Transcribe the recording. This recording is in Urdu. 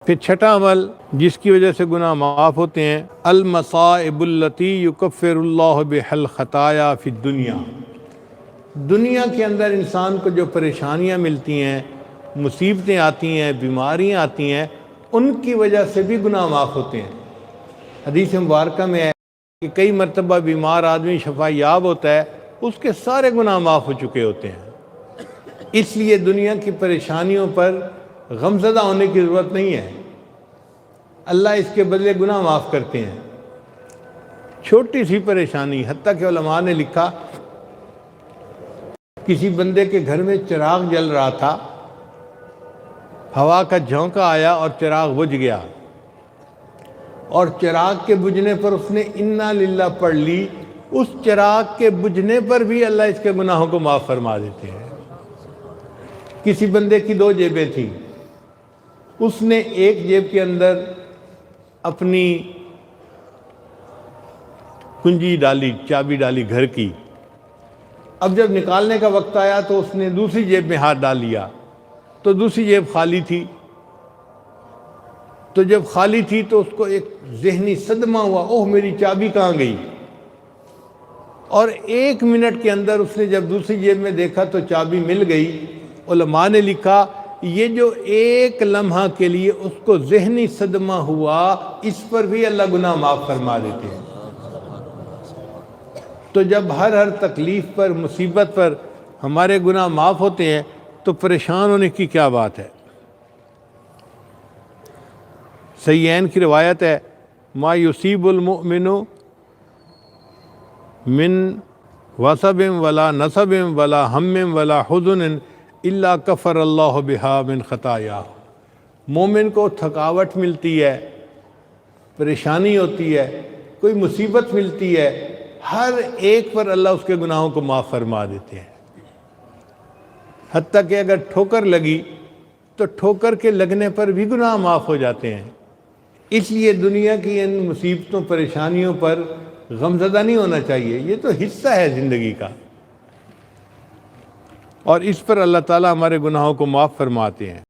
پھر چھٹا عمل جس کی وجہ سے گناہ معاف ہوتے ہیں، المصائب التی یکفر اللہ بها الخطایا فی الدنیا، دنیا کے اندر انسان کو جو پریشانیاں ملتی ہیں، مصیبتیں آتی ہیں، بیماریاں آتی ہیں، ان کی وجہ سے بھی گناہ معاف ہوتے ہیں۔ حدیث مبارکہ میں ہے کہ کئی مرتبہ بیمار آدمی شفا یاب ہوتا ہے، اس کے سارے گناہ معاف ہو چکے ہوتے ہیں۔ اس لیے دنیا کی پریشانیوں پر غمزدہ ہونے کی ضرورت نہیں ہے، اللہ اس کے بدلے گناہ معاف کرتے ہیں۔ چھوٹی سی پریشانی، حتیٰ کہ علماء نے لکھا کسی بندے کے گھر میں چراغ جل رہا تھا، ہوا کا جھونکا آیا اور چراغ بجھ گیا، اور چراغ کے بجھنے پر اس نے انا للہ پڑھ لی، اس چراغ کے بجھنے پر بھی اللہ اس کے گناہوں کو معاف فرما دیتے ہیں۔ کسی بندے کی 2 جیبیں تھیں، اس نے ایک جیب کے اندر اپنی کنجی ڈالی، چابی ڈالی گھر کی، اب جب نکالنے کا وقت آیا تو اس نے دوسری جیب میں ہاتھ ڈال لیا، تو دوسری جیب خالی تھی۔ تو جب خالی تھی تو اس کو ایک ذہنی صدمہ ہوا، اوہ میری چابی کہاں گئی؟ اور 1 منٹ کے اندر اس نے جب دوسری جیب میں دیکھا تو چابی مل گئی۔ علماء نے لکھا یہ جو ایک لمحہ کے لیے اس کو ذہنی صدمہ ہوا، اس پر بھی اللہ گناہ معاف فرما دیتے ہیں۔ تو جب ہر تکلیف پر، مصیبت پر ہمارے گناہ معاف ہوتے ہیں تو پریشان ہونے کی کیا بات ہے؟ صحیحین کی روایت ہے، ما یصیب المؤمن من وصب ولا نصب ولا ہم ولا حزن الا کفر اللہ بہا من خطایا، مومن کو تھکاوٹ ملتی ہے، پریشانی ہوتی ہے، کوئی مصیبت ملتی ہے، ہر ایک پر اللہ اس کے گناہوں کو معاف فرما دیتے ہیں۔ حتیٰ کہ اگر ٹھوکر لگی تو ٹھوکر کے لگنے پر بھی گناہ معاف ہو جاتے ہیں۔ اس لیے دنیا کی ان مصیبتوں، پریشانیوں پر غمزدہ نہیں ہونا چاہیے، یہ تو حصہ ہے زندگی کا، اور اس پر اللہ تعالیٰ ہمارے گناہوں کو معاف فرماتے ہیں۔